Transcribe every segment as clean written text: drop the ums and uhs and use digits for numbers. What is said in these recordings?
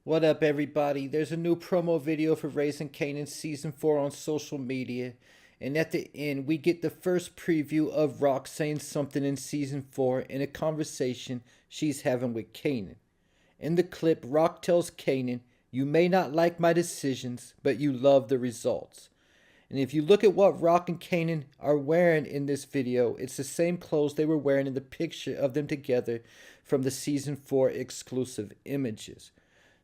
What up, everybody? There's a new promo video for Raising Kanan Season 4 on social media. And at the end, we get the first preview of Rock saying something in Season 4 in a conversation she's having with Kanan. In the clip, Rock tells Kanan, "You may not like my decisions, but you love the results." And if you look at what Rock and Kanan are wearing in this video, it's the same clothes they were wearing in the picture of them together from the Season 4 exclusive images.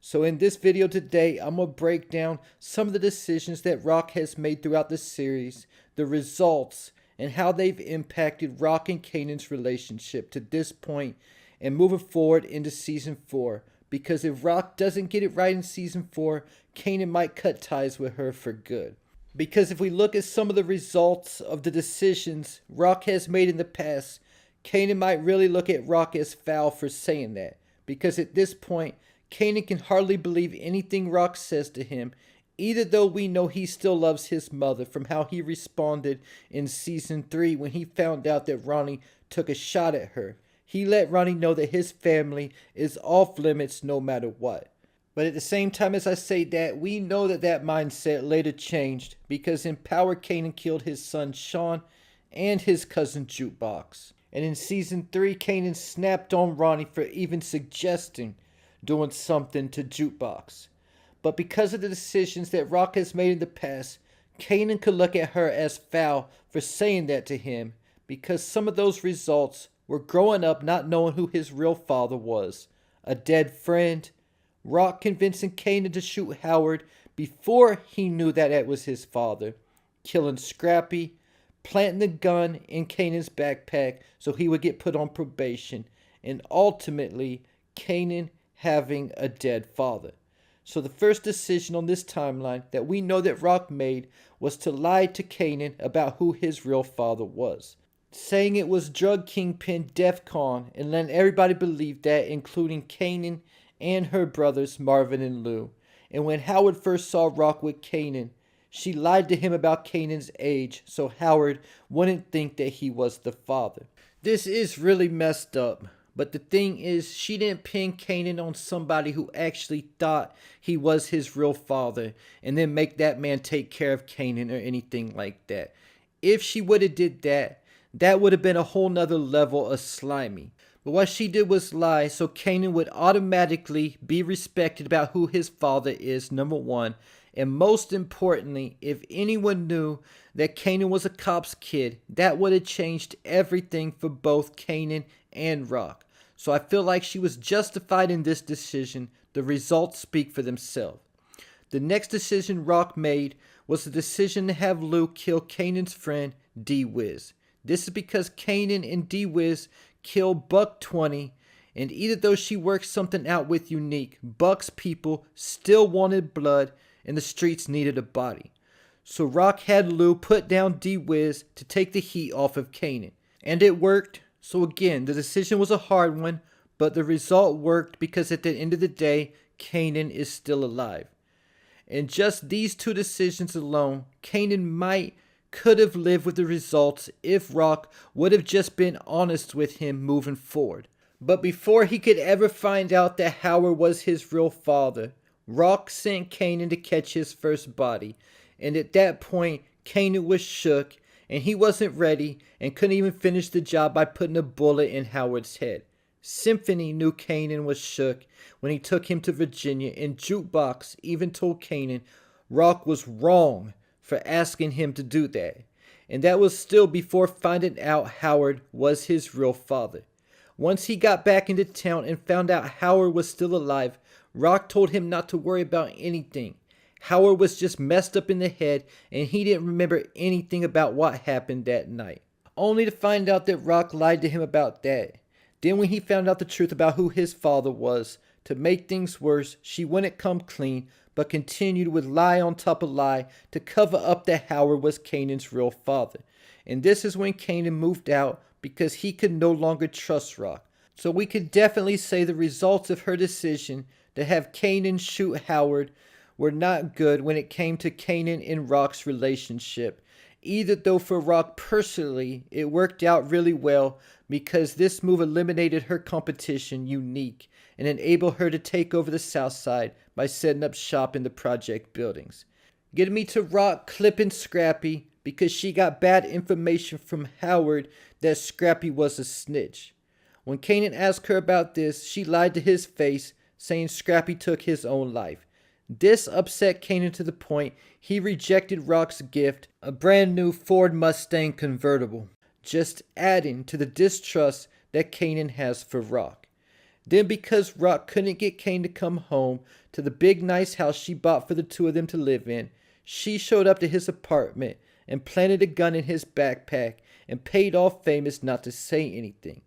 So in this video today, I'm going to break down some of the decisions that Rock has made throughout the series, the results, and how they've impacted Rock and Kanan's relationship to this point and moving forward into Season 4. Because if Rock doesn't get it right in Season 4, Kanan might cut ties with her for good. Because if we look at some of the results of the decisions Rock has made in the past, Kanan might really look at Rock as foul for saying that. Because at this point, Kanan can hardly believe anything Rock says to him, even though we know he still loves his mother from how he responded in Season 3 when he found out that Ronnie took a shot at her. He let Ronnie know that his family is off limits no matter what. But at the same time as I say that, we know that that mindset later changed because in Power, Kanan killed his son Sean and his cousin Jukebox. And in Season 3, Kanan snapped on Ronnie for even suggesting doing something to Jukebox. But because of the decisions that Rock has made in the past, Kanan could look at her as foul for saying that to him because some of those results were growing up not knowing who his real father was, a dead friend, Rock convincing Kanan to shoot Howard before he knew that it was his father, killing Scrappy, planting the gun in Kanan's backpack so he would get put on probation, and ultimately Kanan having a dead father. So the first decision on this timeline that we know that Rock made was to lie to Kanan about who his real father was, saying it was drug kingpin Defcon and letting everybody believe that, including Kanan and her brothers Marvin and Lou. And when Howard first saw Rock with Kanan, she lied to him about Kanan's age so Howard wouldn't think that he was the father. This is really messed up. But the thing is, she didn't pin Kanan on somebody who actually thought he was his real father and then make that man take care of Kanan or anything like that. If she would have did that, that would have been a whole nother level of slimy. But what she did was lie so Kanan would automatically be respected about who his father is, number one. And most importantly, if anyone knew that Kanan was a cop's kid, that would have changed everything for both Kanan and Rock. So I feel like she was justified in this decision. The results speak for themselves. The next decision Rock made was the decision to have Lou kill Kanan's friend D-Whiz. This is because Kanan and D-Whiz killed Buck 20, and even though she worked something out with Unique, Buck's people still wanted blood and the streets needed a body. So Rock had Lou put down D-Whiz to take the heat off of Kanan. And it worked. So again, the decision was a hard one, but the result worked because at the end of the day, Kanan is still alive. And just these two decisions alone, Kanan could have lived with the results if Rock would have just been honest with him moving forward. But before he could ever find out that Howard was his real father, Rock sent Kanan to catch his first body. And at that point, Kanan was shook and he wasn't ready and couldn't even finish the job by putting a bullet in Howard's head. Symphony knew Kanan was shook when he took him to Virginia, and Jukebox even told Kanan Rock was wrong for asking him to do that. And that was still before finding out Howard was his real father. Once he got back into town and found out Howard was still alive, Rock told him not to worry about anything. Howard was just messed up in the head and he didn't remember anything about what happened that night. Only to find out that Rock lied to him about that. Then when he found out the truth about who his father was, to make things worse, she wouldn't come clean but continued with lie on top of lie to cover up that Howard was Kanan's real father. And this is when Kanan moved out because he could no longer trust Rock. So we could definitely say the results of her decision to have Kanan shoot Howard were not good when it came to Kanan and Rock's relationship. Either though for Rock personally, it worked out really well because this move eliminated her competition, Unique, and enabled her to take over the South Side by setting up shop in the project buildings. Getting me to Rock clipping Scrappy because she got bad information from Howard that Scrappy was a snitch. When Kanan asked her about this, she lied to his face, saying Scrappy took his own life. This upset Kanan to the point he rejected Rock's gift, a brand new Ford Mustang convertible, just adding to the distrust that Kanan has for Rock. Then because Rock couldn't get Kanan to come home to the big nice house she bought for the two of them to live in, she showed up to his apartment and planted a gun in his backpack and paid off Famous not to say anything.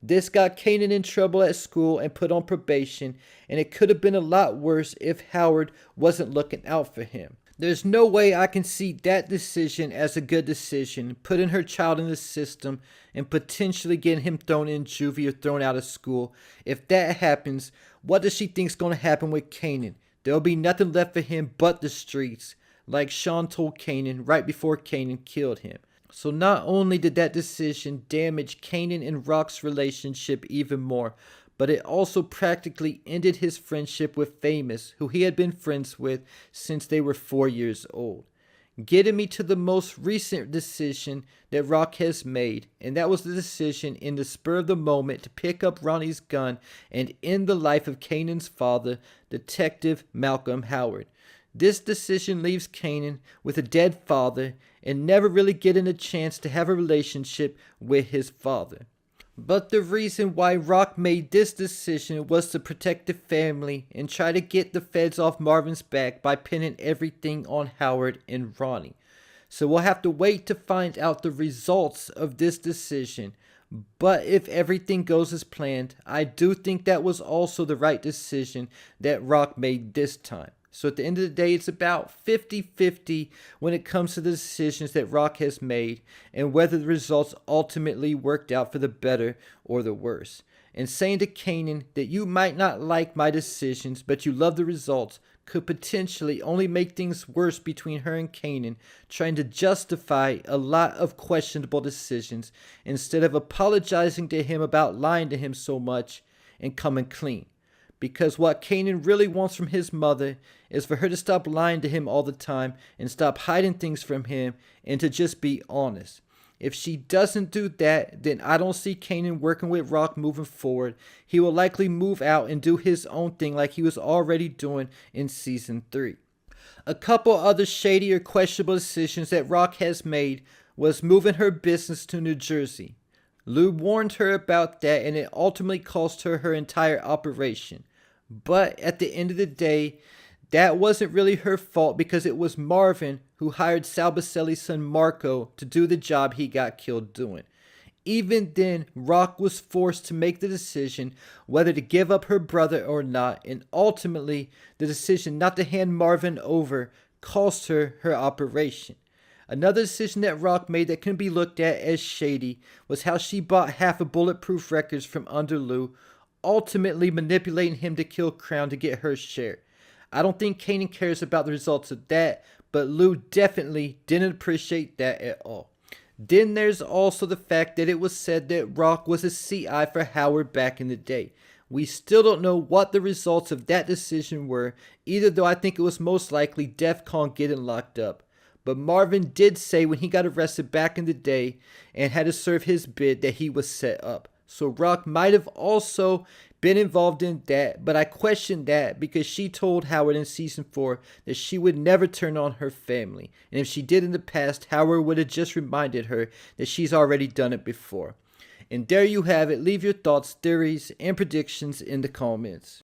This got Kanan in trouble at school and put on probation, and it could have been a lot worse if Howard wasn't looking out for him. There's no way I can see that decision as a good decision, putting her child in the system and potentially getting him thrown in juvie or thrown out of school. If that happens, what does she think's going to happen with Kanan? There'll be nothing left for him but the streets, like Sean told Kanan right before Kanan killed him. So not only did that decision damage Kanan and Rock's relationship even more, but it also practically ended his friendship with Famous, who he had been friends with since they were 4 years old. Getting me to the most recent decision that Rock has made, and that was the decision in the spur of the moment to pick up Ronnie's gun and end the life of Kanan's father, Detective Malcolm Howard. This decision leaves Kanan with a dead father and never really getting a chance to have a relationship with his father. But the reason why Rock made this decision was to protect the family and try to get the feds off Marvin's back by pinning everything on Howard and Ronnie. So we'll have to wait to find out the results of this decision. But if everything goes as planned, I do think that was also the right decision that Rock made this time. So at the end of the day, it's about 50-50 when it comes to the decisions that Rock has made and whether the results ultimately worked out for the better or the worse. And saying to Kanan that you might not like my decisions, but you love the results, could potentially only make things worse between her and Kanan, trying to justify a lot of questionable decisions instead of apologizing to him about lying to him so much and coming clean. Because what Kanan really wants from his mother is for her to stop lying to him all the time and stop hiding things from him and to just be honest. If she doesn't do that, then I don't see Kanan working with Rock moving forward. He will likely move out and do his own thing like he was already doing in Season 3. A couple other shady or questionable decisions that Rock has made was moving her business to New Jersey. Lou warned her about that and it ultimately cost her her entire operation. But at the end of the day, that wasn't really her fault because it was Marvin who hired Salbacelli's son Marco to do the job he got killed doing. Even then, Rock was forced to make the decision whether to give up her brother or not, and ultimately, the decision not to hand Marvin over cost her her operation. Another decision that Rock made that can be looked at as shady was how she bought half of Bulletproof Records from under Lou, ultimately manipulating him to kill Crown to get her share. I don't think Kanan cares about the results of that, but Lou definitely didn't appreciate that at all. Then there's also the fact that it was said that Rock was a CI for Howard back in the day. We still don't know what the results of that decision were, either though I think it was most likely DEFCON getting locked up. But Marvin did say when he got arrested back in the day and had to serve his bid that he was set up. So Rock might have also been involved in that, but I question that because she told Howard in Season 4 that she would never turn on her family. And if she did in the past, Howard would have just reminded her that she's already done it before. And there you have it. Leave your thoughts, theories, and predictions in the comments.